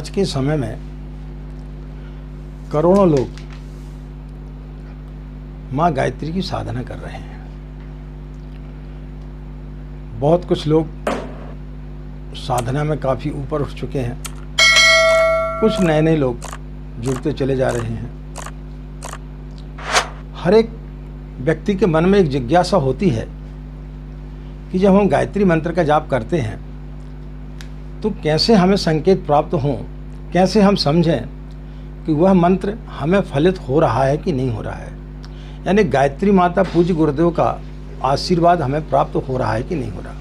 आज के समय में करोड़ों लोग माँ गायत्री की साधना कर रहे हैं। बहुत कुछ लोग साधना में काफ़ी ऊपर उठ चुके हैं, कुछ नए नए लोग जुड़ते चले जा रहे हैं। हर एक व्यक्ति के मन में एक जिज्ञासा होती है कि जब हम गायत्री मंत्र का जाप करते हैं तो कैसे हमें संकेत प्राप्त हों, कैसे हम समझें कि वह मंत्र हमें फलित हो रहा है कि नहीं हो रहा है, यानी गायत्री माता पूज्य गुरुदेव का आशीर्वाद हमें प्राप्त हो रहा है कि नहीं हो रहा।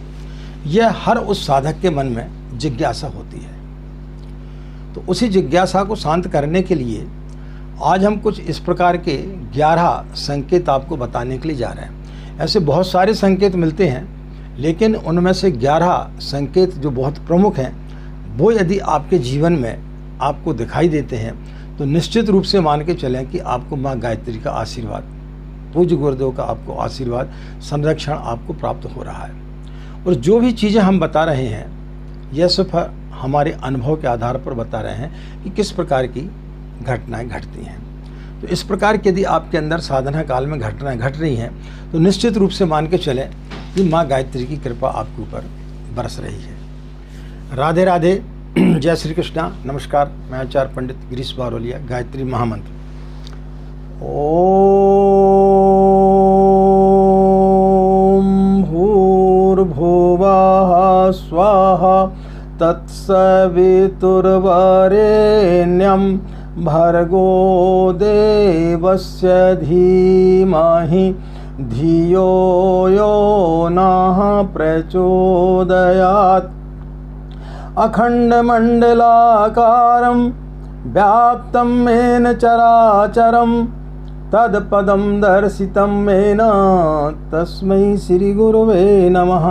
यह हर उस साधक के मन में जिज्ञासा होती है। तो उसी जिज्ञासा को शांत करने के लिए आज हम कुछ इस प्रकार के 11 संकेत आपको बताने के लिए जा रहे हैं। ऐसे बहुत सारे संकेत मिलते हैं, लेकिन उनमें से 11 संकेत जो बहुत प्रमुख हैं, वो यदि आपके जीवन में आपको दिखाई देते हैं तो निश्चित रूप से मान के चलें कि आपको माँ गायत्री का आशीर्वाद, पूज्य गुरुदेव का आपको आशीर्वाद, संरक्षण आपको प्राप्त हो रहा है। और जो भी चीज़ें हम बता रहे हैं यह सिर्फ हमारे अनुभव के आधार पर बता रहे हैं कि किस प्रकार की घटनाएं घटती हैं। तो इस प्रकार की यदि आपके अंदर साधना काल में घटनाएं घट रही हैं तो निश्चित रूप से मान के चलें कि माँ गायत्री की कृपा आपके ऊपर बरस रही है। राधे राधे, जय श्री कृष्णा। नमस्कार, मैं आचार्य पंडित गिरीश बारोलिया। गायत्री महामंत्र। ओम भूर्भुवः स्वाहा तत्सवितुर्वरेण्यं भर्गो देवस्य धीमहि धियो यो नः प्रचोदयात्। अखण्डमण्डलाकारं व्याप्तं येन चराचरं तत्पदं दर्शितं येन तस्मै श्रीगुरवे नमः।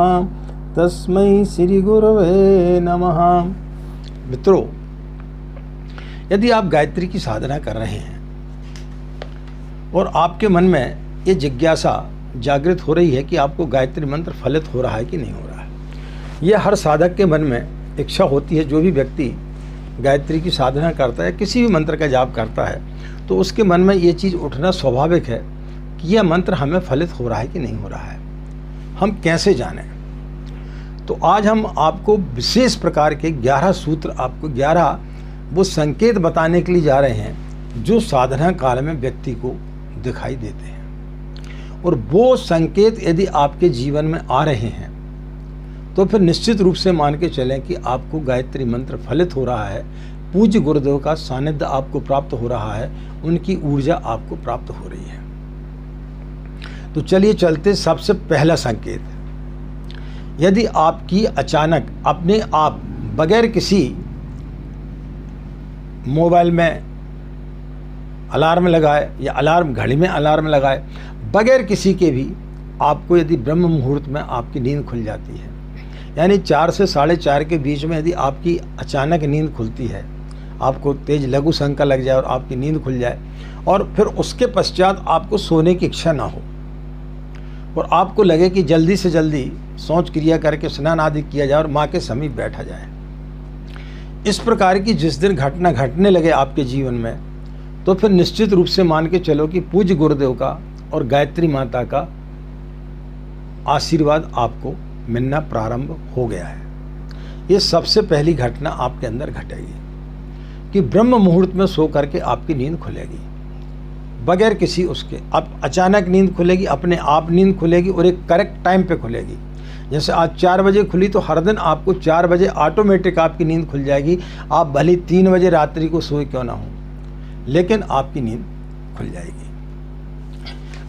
तस्मै श्रीगुरवे नमः। मित्रों, यदि आप गायत्री की साधना कर रहे हैं और आपके मन में ये जिज्ञासा जागृत हो रही है कि आपको गायत्री मंत्र फलित हो रहा है कि नहीं हो रहा है, यह हर साधक के मन में इच्छा होती है। जो भी व्यक्ति गायत्री की साधना करता है, किसी भी मंत्र का जाप करता है, तो उसके मन में ये चीज़ उठना स्वाभाविक है कि यह मंत्र हमें फलित हो रहा है कि नहीं हो रहा है। हम कैसे जानें? तो आज हम आपको विशेष प्रकार के 11 सूत्र, आपको 11 वो संकेत बताने के लिए जा रहे हैं जो साधना काल में व्यक्ति को दिखाई देते हैं। और वो संकेत यदि आपके जीवन में आ रहे हैं तो फिर निश्चित रूप से मान के चलें कि आपको गायत्री मंत्र फलित हो रहा है, पूज्य गुरुदेव का सानिध्य आपको प्राप्त हो रहा है, उनकी ऊर्जा आपको प्राप्त हो रही है। तो चलिए चलते। सबसे पहला संकेत, यदि आपकी अचानक अपने आप बगैर किसी मोबाइल में अलार्म लगाए या अलार्म घड़ी में अलार्म लगाए, बगैर किसी के भी आपको यदि ब्रह्म मुहूर्त में आपकी नींद खुल जाती है, यानी 4 से 4:30 के बीच में यदि आपकी अचानक नींद खुलती है, आपको तेज लघु शंका लग जाए और आपकी नींद खुल जाए और फिर उसके पश्चात आपको सोने की इच्छा ना हो और आपको लगे कि जल्दी से जल्दी शौच क्रिया करके स्नान आदि किया जाए और माँ के समीप बैठा जाए, इस प्रकार की जिस दिन घटना घटने लगे आपके जीवन में, तो फिर निश्चित रूप से मान के चलो कि पूज्य गुरुदेव का और गायत्री माता का आशीर्वाद आपको मिलना प्रारंभ हो गया है। ये सबसे पहली घटना आपके अंदर घटेगी कि ब्रह्म मुहूर्त में सो करके आपकी नींद खुलेगी बगैर किसी उसके। अब अचानक नींद खुलेगी, अपने आप नींद खुलेगी और एक करेक्ट टाइम पे खुलेगी। जैसे आज 4 बजे खुली तो हर दिन आपको 4 बजे ऑटोमेटिक आपकी नींद खुल जाएगी। आप भले 3 बजे रात्रि को सोए क्यों ना हो, लेकिन आपकी नींद खुल जाएगी।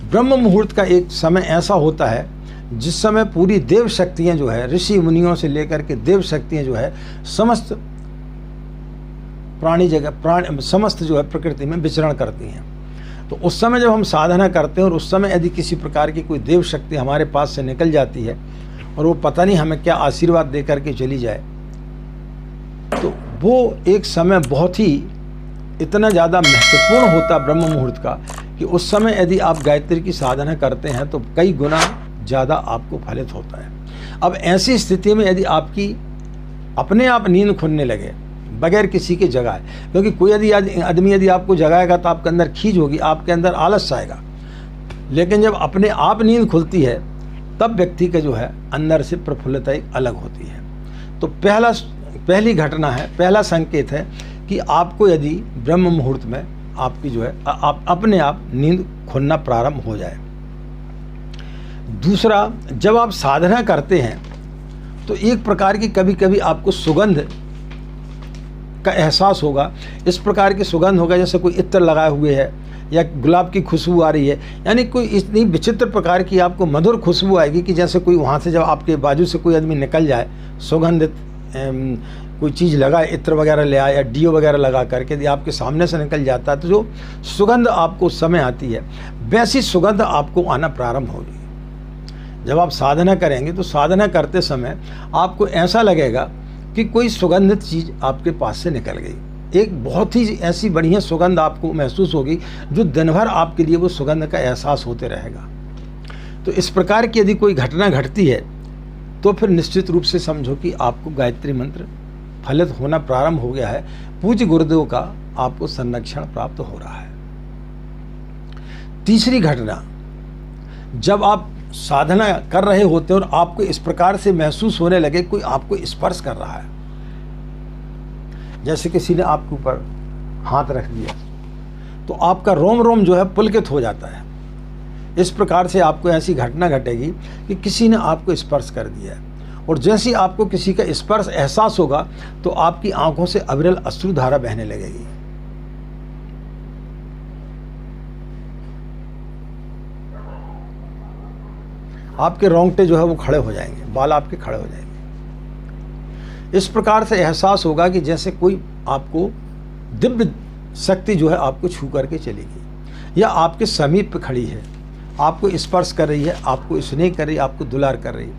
ब्रह्म मुहूर्त का एक समय ऐसा होता है जिस समय पूरी देव शक्तियाँ जो है, ऋषि मुनियों से लेकर के देव शक्तियाँ जो है, समस्त समस्त जो है प्रकृति में विचरण करती हैं। तो उस समय जब हम साधना करते हैं और उस समय यदि किसी प्रकार की कोई देव शक्ति हमारे पास से निकल जाती है और वो पता नहीं हमें क्या आशीर्वाद दे करके चली जाए, तो वो एक समय बहुत ही इतना ज़्यादा महत्वपूर्ण होता ब्रह्म मुहूर्त का कि उस समय यदि आप गायत्री की साधना करते हैं तो कई गुना ज़्यादा आपको फलित होता है। अब ऐसी स्थिति में यदि आपकी अपने आप नींद खुलने लगे, बगैर किसी के जगाए, क्योंकि कोई यदि आदमी यदि आपको जगाएगा तो आपके अंदर खींच होगी, आपके अंदर आलस आएगा। लेकिन जब अपने आप नींद खुलती है तब व्यक्ति का जो है अंदर से प्रफुल्लता एक अलग होती है। तो पहली घटना है, पहला संकेत है कि आपको यदि ब्रह्म मुहूर्त में आपकी जो है आप अपने आप नींद खुलना प्रारंभ हो जाए। दूसरा, जब आप साधना करते हैं तो एक प्रकार की कभी कभी आपको सुगंध का एहसास होगा। इस प्रकार की सुगंध होगा जैसे कोई इत्र लगाए हुए है या गुलाब की खुशबू आ रही है, यानी कोई इतनी विचित्र प्रकार की आपको मधुर खुशबू आएगी कि जैसे कोई वहाँ से जब आपके बाजू से कोई आदमी निकल जाए, सुगंधित कोई चीज़ लगाए, इत्र वगैरह ले आए या डीओ वगैरह लगा करके यदि आपके सामने से निकल जाता है तो जो सुगंध आपको उस समय आती है वैसी सुगंध आपको आना प्रारंभ होगी। जब आप साधना करेंगे तो साधना करते समय आपको ऐसा लगेगा कि कोई सुगंधित चीज़ आपके पास से निकल गई। एक बहुत ही ऐसी बढ़िया सुगंध आपको महसूस होगी जो दिन भर आपके लिए वो सुगंध का एहसास होते रहेगा। तो इस प्रकार की यदि कोई घटना घटती है तो फिर निश्चित रूप से समझो कि आपको गायत्री मंत्र फलित होना प्रारंभ हो गया है। पूज्य गुरुदेव का आपको संरक्षण प्राप्त हो रहा है। तीसरी घटना, जब आप साधना कर रहे होते हैं और आपको इस प्रकार से महसूस होने लगे कोई आपको स्पर्श कर रहा है, जैसे किसी ने आपके ऊपर हाथ रख दिया तो आपका रोम रोम जो है पुलकित हो जाता है। इस प्रकार से आपको ऐसी घटना घटेगी कि किसी ने आपको स्पर्श कर दिया है, और जैसे ही आपको किसी का स्पर्श एहसास होगा तो आपकी आंखों से अविरल अश्रुधारा बहने लगेगी। आपके रोंगटे जो है वो खड़े हो जाएंगे, बाल आपके खड़े हो जाएंगे। इस प्रकार से एहसास होगा कि जैसे कोई आपको दिव्य शक्ति जो है आपको छू करके चलेगी या आपके समीप पे खड़ी है, आपको स्पर्श कर रही है, आपको स्नेह कर रही है, आपको दुलार कर रही है।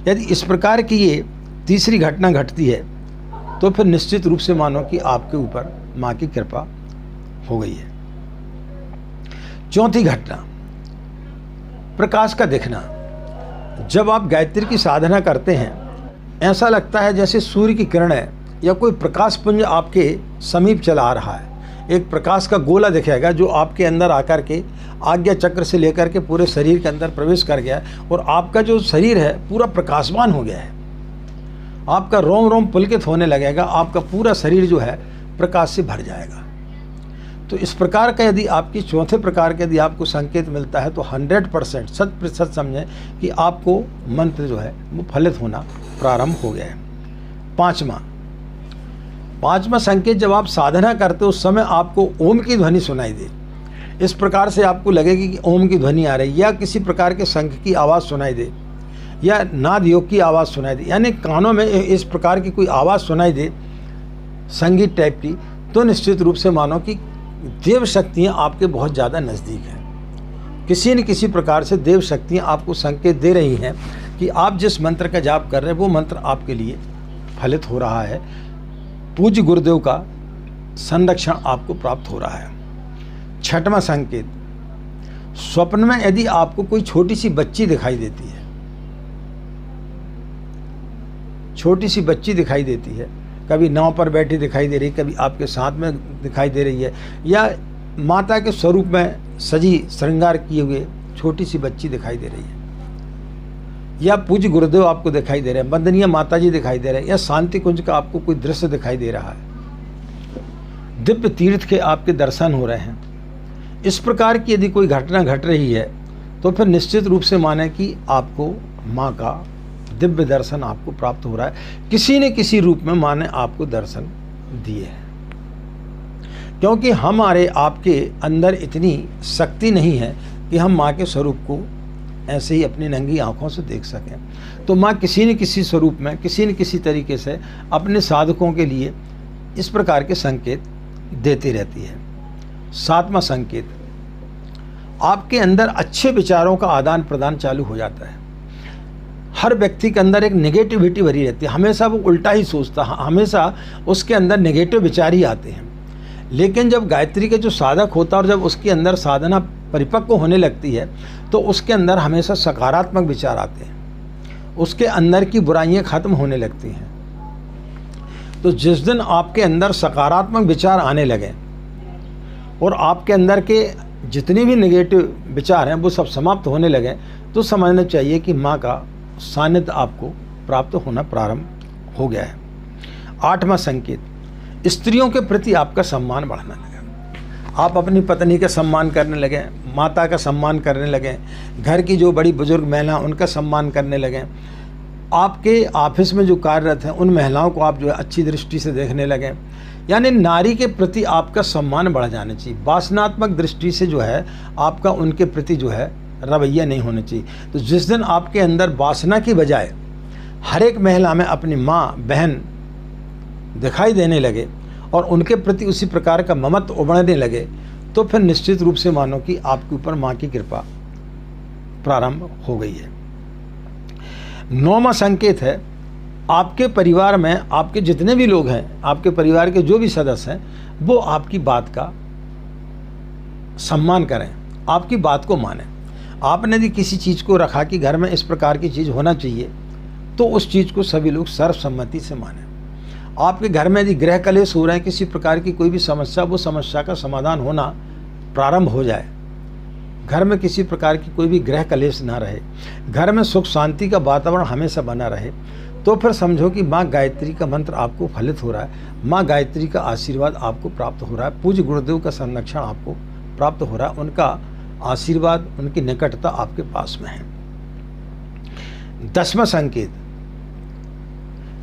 यदि इस प्रकार की ये तीसरी घटना घटती है तो फिर निश्चित रूप से मानो कि आपके ऊपर माँ की कृपा हो गई है। चौथी घटना, प्रकाश का दिखना। जब आप गायत्री की साधना करते हैं ऐसा लगता है जैसे सूर्य की किरणें या कोई प्रकाश पुंज आपके समीप चला आ रहा है। एक प्रकाश का गोला दिखेगा जो आपके अंदर आकर के आज्ञा चक्र से लेकर के पूरे शरीर के अंदर प्रवेश कर गया है और आपका जो शरीर है पूरा प्रकाशवान हो गया है। आपका रोम रोम पुलकित होने लगेगा, आपका पूरा शरीर जो है प्रकाश से भर जाएगा। तो इस प्रकार का यदि आपकी चौथे प्रकार का यदि आपको संकेत मिलता है तो 100% 100% समझें कि आपको मंत्र जो है वो फलित होना प्रारंभ हो गया है। पांचवा संकेत, जब आप साधना करते हो उस समय आपको ओम की ध्वनि सुनाई दे। इस प्रकार से आपको लगेगी कि ओम की ध्वनि आ रही है या किसी प्रकार के शंख की आवाज़ सुनाई दे या नाद योग की आवाज़ सुनाई दे, यानी कानों में इस प्रकार की कोई आवाज़ सुनाई दे संगीत टाइप की, तो निश्चित रूप से मानो कि देव शक्तियाँ आपके बहुत ज़्यादा नज़दीक हैं। किसी न किसी प्रकार से देव शक्तियाँ आपको संकेत दे रही हैं कि आप जिस मंत्र का जाप कर रहे हैं वो मंत्र आपके लिए फलित हो रहा है। पूज्य गुरुदेव का संरक्षण आपको प्राप्त हो रहा है। छठवां संकेत, स्वप्न में यदि आपको कोई छोटी सी बच्ची दिखाई देती है, छोटी सी बच्ची दिखाई देती है, कभी नाव पर बैठी दिखाई दे रही, कभी आपके साथ में दिखाई दे रही है, या माता के स्वरूप में सजी श्रृंगार किए हुए छोटी सी बच्ची दिखाई दे रही है, या पूज्य गुरुदेव आपको दिखाई दे रहे हैं, वंदनीय माता जी दिखाई दे रहे हैं, या शांति कुंज का आपको कोई दृश्य दिखाई दे रहा है, दिव्य तीर्थ के आपके दर्शन हो रहे हैं, इस प्रकार की यदि कोई घटना घट रही है तो फिर निश्चित रूप से माने कि आपको माँ का दिव्य दर्शन आपको प्राप्त हो रहा है। किसी न किसी रूप में माँ ने आपको दर्शन दिए हैं, क्योंकि हमारे आपके अंदर इतनी शक्ति नहीं है कि हम माँ के स्वरूप को ऐसे ही अपनी नंगी आंखों से देख सकें। तो माँ किसी न किसी स्वरूप में किसी न किसी तरीके से अपने साधकों के लिए इस प्रकार के संकेत देती रहती है। सातवां संकेत, आपके अंदर अच्छे विचारों का आदान प्रदान चालू हो जाता है। हर व्यक्ति के अंदर एक नेगेटिविटी भरी रहती है, हमेशा वो उल्टा ही सोचता है, हमेशा उसके अंदर नेगेटिव विचार ही आते हैं। लेकिन जब गायत्री के जो साधक होता है और जब उसके अंदर साधना परिपक्व होने लगती है तो उसके अंदर हमेशा सकारात्मक विचार आते हैं, उसके अंदर की बुराइयां खत्म होने लगती हैं। तो जिस दिन आपके अंदर सकारात्मक विचार आने लगे और आपके अंदर के जितने भी नेगेटिव विचार हैं वो सब समाप्त होने लगे, तो समझना चाहिए कि माँ का सानिध्य आपको प्राप्त होना प्रारंभ हो गया है। 8वां संकेत, स्त्रियों के प्रति आपका सम्मान बढ़ने लगे। आप अपनी पत्नी का सम्मान करने लगे, माता का सम्मान करने लगे, घर की जो बड़ी बुजुर्ग महिला उनका सम्मान करने लगे, आपके ऑफिस में जो कार्यरत हैं उन महिलाओं को आप जो है अच्छी दृष्टि से देखने लगे। यानी नारी के प्रति आपका सम्मान बढ़ जाना चाहिए। वासनात्मक दृष्टि से जो है आपका उनके प्रति जो है रवैया नहीं होना चाहिए। तो जिस दिन आपके अंदर वासना की बजाय हर एक महिला में अपनी माँ बहन दिखाई देने लगे और उनके प्रति उसी प्रकार का ममत्व उमड़ने लगे, तो फिर निश्चित रूप से मानो कि आपके ऊपर माँ की कृपा प्रारंभ हो गई है। 9वां संकेत है, आपके परिवार में आपके जितने भी लोग हैं, आपके परिवार के जो भी सदस्य हैं, वो आपकी बात का सम्मान करें, आपकी बात को मानें। आपने यदि किसी चीज़ को रखा कि घर में इस प्रकार की चीज़ होना चाहिए, तो उस चीज़ को सभी लोग सर्वसम्मति से मानें। आपके घर में यदि गृह कलेश हो रहे हैं, किसी प्रकार की कोई भी समस्या, वो समस्या का समाधान होना प्रारंभ हो जाए। घर में किसी प्रकार की कोई भी गृह कलेश ना रहे, घर में सुख शांति का वातावरण हमेशा बना रहे, तो फिर समझो कि माँ गायत्री का मंत्र आपको फलित हो रहा है, माँ गायत्री का आशीर्वाद आपको प्राप्त हो रहा है, पूज्य गुरुदेव का संरक्षण आपको प्राप्त हो रहा है, उनका आशीर्वाद, उनकी निकटता आपके पास में है। 10वां संकेत,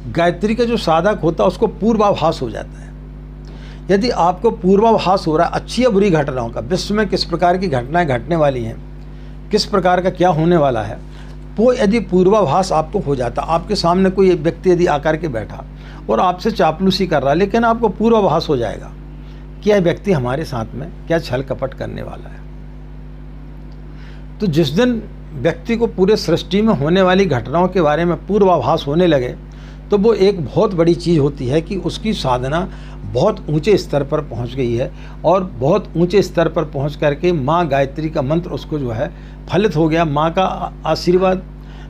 गायत्री का जो साधक होता है उसको पूर्वाभास हो जाता है। यदि आपको पूर्वाभास हो रहा है अच्छी या बुरी घटनाओं का, विश्व में किस प्रकार की घटनाएं घटने वाली हैं, किस प्रकार का क्या होने वाला है, वो यदि पूर्वाभास आपको हो जाता, आपके सामने कोई व्यक्ति यदि आकर के बैठा और आपसे चापलूसी कर रहा है, लेकिन आपको पूर्वाभास हो जाएगा कि यह व्यक्ति हमारे साथ में क्या छल कपट करने वाला है। तो जिस दिन व्यक्ति को पूरे सृष्टि में होने वाली घटनाओं के बारे में पूर्वाभास होने लगे, तो वो एक बहुत बड़ी चीज़ होती है कि उसकी साधना बहुत ऊंचे स्तर पर पहुंच गई है और बहुत ऊंचे स्तर पर पहुंच करके माँ गायत्री का मंत्र उसको जो है फलित हो गया। माँ का आशीर्वाद,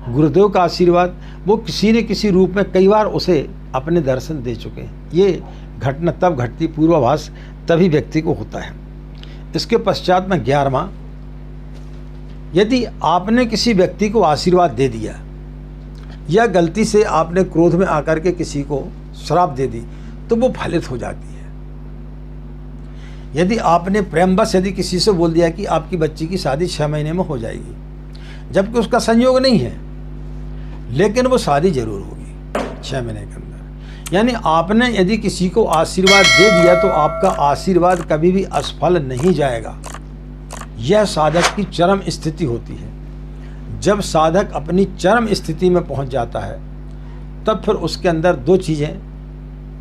गुरुदेव का आशीर्वाद, वो किसी न किसी रूप में कई बार उसे अपने दर्शन दे चुके हैं। ये घटना तब घटती, पूर्वाभास तभी व्यक्ति को होता है। इसके पश्चात में 11वां, यदि आपने किसी व्यक्ति को आशीर्वाद दे दिया या गलती से आपने क्रोध में आकर के किसी को श्राप दे दी, तो वो फलित हो जाती है। यदि आपने प्रेमवश यदि किसी से बोल दिया कि आपकी बच्ची की शादी 6 महीने में हो जाएगी, जबकि उसका संयोग नहीं है, लेकिन वो शादी जरूर होगी 6 महीने के अंदर, यानी आपने यदि किसी को आशीर्वाद दे दिया तो आपका आशीर्वाद कभी भी असफल नहीं जाएगा। यह साधक की चरम स्थिति होती है। जब साधक अपनी चरम स्थिति में पहुंच जाता है, तब फिर उसके अंदर 2 चीज़ें,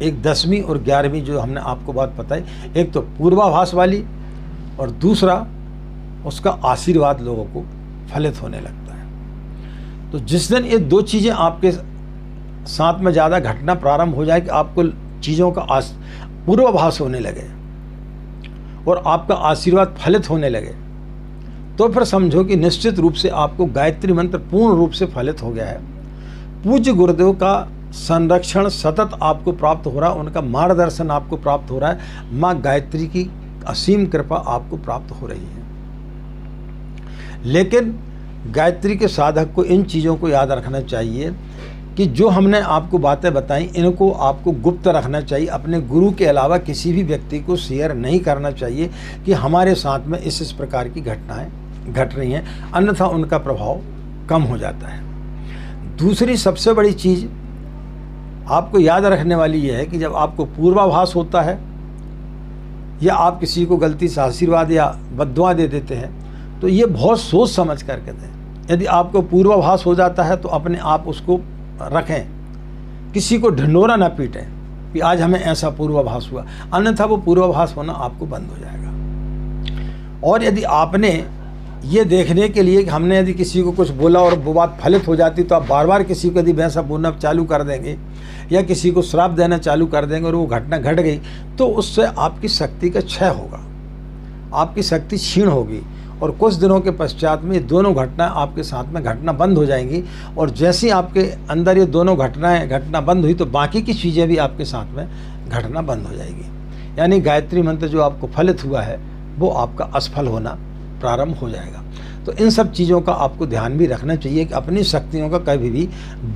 एक 10वीं और 11वीं जो हमने आपको बात बताई, एक तो पूर्वाभास वाली और दूसरा उसका आशीर्वाद लोगों को फलित होने लगता है। तो जिस दिन ये 2 चीज़ें आपके साथ में ज़्यादा घटना प्रारंभ हो जाए कि आपको चीज़ों का पूर्वाभास होने लगे और आपका आशीर्वाद फलित होने लगे, तो फिर समझो कि निश्चित रूप से आपको गायत्री मंत्र पूर्ण रूप से फलित हो गया है। पूज्य गुरुदेव का संरक्षण सतत आपको प्राप्त हो रहा है, उनका मार्गदर्शन आपको प्राप्त हो रहा है, माँ गायत्री की असीम कृपा आपको प्राप्त हो रही है। लेकिन गायत्री के साधक को इन चीज़ों को याद रखना चाहिए कि जो हमने आपको बातें बताई, इनको आपको गुप्त रखना चाहिए। अपने गुरु के अलावा किसी भी व्यक्ति को शेयर नहीं करना चाहिए कि हमारे साथ में इस प्रकार की घटनाएं घट रही हैं, अन्यथा उनका प्रभाव कम हो जाता है। दूसरी सबसे बड़ी चीज़ आपको याद रखने वाली यह है कि जब आपको पूर्वाभास होता है या आप किसी को गलती से आशीर्वाद या बद्दुआ दे देते हैं, तो ये बहुत सोच समझ करके दें। यदि आपको पूर्वाभास हो जाता है तो अपने आप उसको रखें, किसी को ढिंढोरा ना पीटें कि आज हमें ऐसा पूर्वाभास हुआ, अन्यथा वो पूर्वाभास होना आपको बंद हो जाएगा। और यदि आपने ये देखने के लिए कि हमने यदि किसी को कुछ बोला और वो बात फलित हो जाती, तो आप बार बार किसी को यदि वैसा बोलना चालू कर देंगे या किसी को श्राप देना चालू कर देंगे और वो घटना घट गई, तो उससे आपकी शक्ति का क्षय होगा, आपकी शक्ति क्षीण होगी और कुछ दिनों के पश्चात में ये दोनों घटनाएं आपके साथ में घटना बंद हो जाएंगी। और जैसे ही आपके अंदर ये दोनों घटनाएं घटना बंद हुई तो बाकी की चीज़ें भी आपके साथ में घटना बंद हो जाएगी। यानी गायत्री मंत्र जो आपको फलित हुआ है वो आपका असफल होना प्रारंभ हो जाएगा। तो इन सब चीज़ों का आपको ध्यान भी रखना चाहिए कि अपनी शक्तियों का कभी भी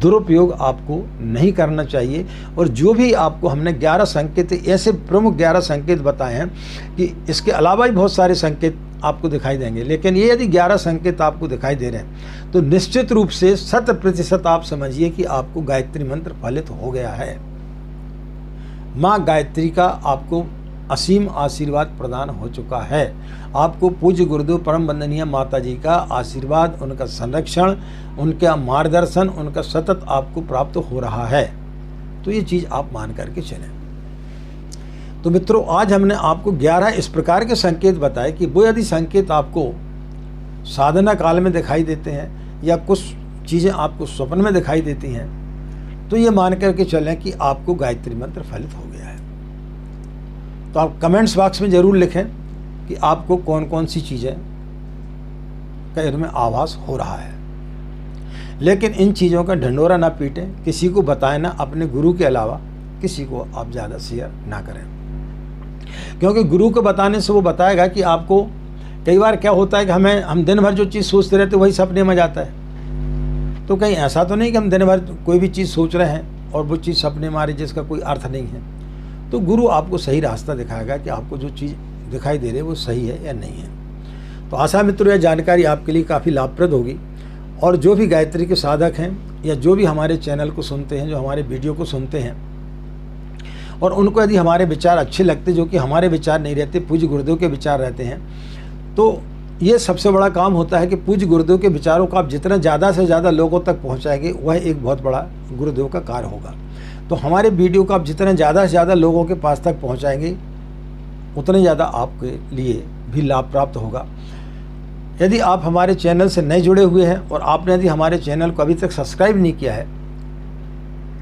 दुरुपयोग आपको नहीं करना चाहिए। और जो भी आपको हमने 11 संकेत, ऐसे प्रमुख 11 संकेत बताए हैं कि इसके अलावा भी बहुत सारे संकेत आपको दिखाई देंगे, लेकिन ये यदि 11 संकेत आपको दिखाई दे रहे हैं तो निश्चित रूप से 100% आप समझिए कि आपको गायत्री मंत्र फलित हो गया है। माँ गायत्री का आपको असीम आशीर्वाद प्रदान हो चुका है। आपको पूज्य गुरुदेव परम वंदनीय माता जी का आशीर्वाद, उनका संरक्षण, उनका मार्गदर्शन, उनका सतत आपको प्राप्त हो रहा है। तो ये चीज़ आप मान करके चलें। तो मित्रों, आज हमने आपको 11 इस प्रकार के संकेत बताए कि वो यदि संकेत आपको साधना काल में दिखाई देते हैं या कुछ चीज़ें आपको स्वप्न में दिखाई देती हैं तो ये मान करके चलें कि आपको गायत्री मंत्र फलित हो गया है। तो आप कमेंट्स बॉक्स में ज़रूर लिखें कि आपको कौन कौन सी चीज़ें का इनमें आभास हो रहा है। लेकिन इन चीज़ों का ढंढोरा ना पीटें, किसी को बताएं ना, अपने गुरु के अलावा किसी को आप ज़्यादा शेयर ना करें, क्योंकि गुरु को बताने से वो बताएगा कि आपको, कई बार क्या होता है कि हम दिन भर जो चीज़ सोचते रहते वही सपने में जाता है। तो कहीं ऐसा तो नहीं कि हम दिन भर कोई भी चीज़ सोच रहे हैं और वो चीज़ सपने में आ रही जिसका कोई अर्थ नहीं है। तो गुरु आपको सही रास्ता दिखाएगा कि आपको जो चीज़ दिखाई दे रही है वो सही है या नहीं है। तो आशा मित्रों, यह जानकारी आपके लिए काफ़ी लाभप्रद होगी। और जो भी गायत्री के साधक हैं या जो भी हमारे चैनल को सुनते हैं, जो हमारे वीडियो को सुनते हैं और उनको यदि हमारे विचार अच्छे लगते, जो कि हमारे विचार नहीं रहते, पूज्य गुरुदेव के विचार रहते हैं, तो ये सबसे बड़ा काम होता है कि पूज्य गुरुदेव के विचारों को आप जितना ज़्यादा से ज़्यादा लोगों तक पहुँचाएंगे वह एक बहुत बड़ा गुरुदेव का कार्य होगा। तो हमारे वीडियो को आप जितना ज़्यादा से ज़्यादा लोगों के पास तक पहुँचाएंगे उतने ज़्यादा आपके लिए भी लाभ प्राप्त होगा। यदि आप हमारे चैनल से नए जुड़े हुए हैं और आपने यदि हमारे चैनल को अभी तक सब्सक्राइब नहीं किया है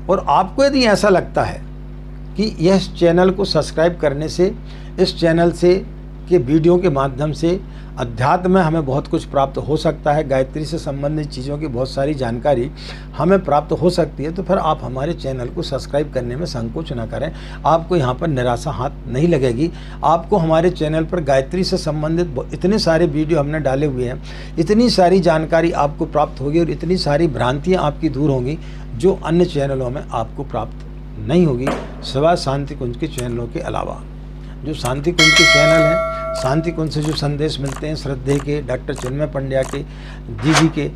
और आपको यदि ऐसा लगता है कि यह चैनल को सब्सक्राइब करने से, इस चैनल से के वीडियो के माध्यम से अध्यात्म में हमें बहुत कुछ प्राप्त हो सकता है, गायत्री से संबंधित चीज़ों की बहुत सारी जानकारी हमें प्राप्त हो सकती है, तो फिर आप हमारे चैनल को सब्सक्राइब करने में संकोच न करें। आपको यहाँ पर निराशा हाथ नहीं लगेगी। आपको हमारे चैनल पर गायत्री से संबंधित इतने सारे वीडियो हमने डाले हुए हैं, इतनी सारी जानकारी आपको प्राप्त होगी और इतनी सारी भ्रांतियाँ आपकी दूर होंगी जो अन्य चैनलों में आपको प्राप्त नहीं होगी, सिवाय शांति कुंज के चैनलों के अलावा। जो शांति कुंज के चैनल हैं, शांति कुंज से जो संदेश मिलते हैं श्रद्धे के, डॉक्टर चिन्मय पंड्या के, जी के,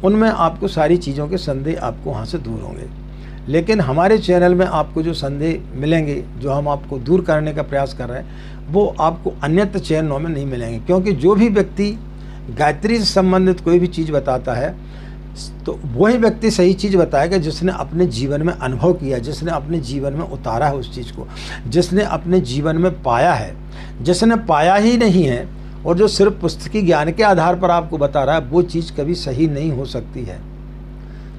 उनमें आपको सारी चीज़ों के संदेह आपको वहाँ से दूर होंगे। लेकिन हमारे चैनल में आपको जो संदेह मिलेंगे, जो हम आपको दूर करने का प्रयास कर रहे हैं, वो आपको अन्यत्र चैनलों में नहीं मिलेंगे। क्योंकि जो भी व्यक्ति गायत्री से संबंधित कोई भी चीज़ बताता है तो वही व्यक्ति सही चीज़ बताएगा जिसने अपने जीवन में अनुभव किया, जिसने अपने जीवन में उतारा है उस चीज़ को, जिसने अपने जीवन में पाया है। जिसने पाया ही नहीं है और जो सिर्फ पुस्तकी ज्ञान के आधार पर आपको बता रहा है, वो चीज़ कभी सही नहीं हो सकती है।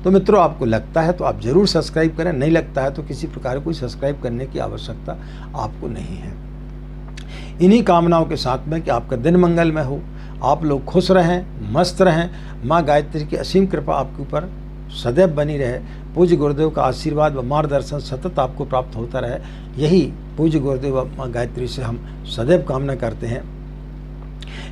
तो मित्रों, आपको लगता है तो आप ज़रूर सब्सक्राइब करें, नहीं लगता है तो किसी प्रकार कोई सब्सक्राइब करने की आवश्यकता आपको नहीं है। इन्हीं कामनाओं के साथ में कि आपका दिन मंगलमय हो, आप लोग खुश रहें, मस्त रहें, माँ गायत्री की असीम कृपा आपके ऊपर सदैव बनी रहे, पूज्य गुरुदेव का आशीर्वाद व मार्गदर्शन सतत आपको प्राप्त होता रहे, यही पूज्य गुरुदेव व माँ गायत्री से हम सदैव कामना करते हैं।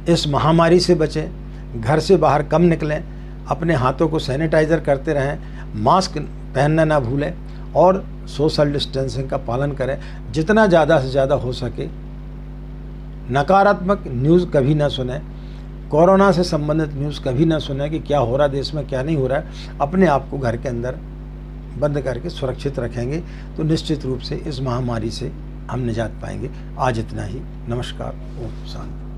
इस महामारी से बचें, घर से बाहर कम निकलें, अपने हाथों को सैनिटाइज़र करते रहें, मास्क पहनना ना भूलें और सोशल डिस्टेंसिंग का पालन करें। जितना ज़्यादा से ज़्यादा हो सके नकारात्मक न्यूज़ कभी ना सुने, कोरोना से संबंधित न्यूज़ कभी ना सुने कि क्या हो रहा है देश में, क्या नहीं हो रहा है। अपने आप को घर के अंदर बंद करके सुरक्षित रखेंगे तो निश्चित रूप से इस महामारी से हम निजात पाएंगे। आज इतना ही। नमस्कार। ओम शांति।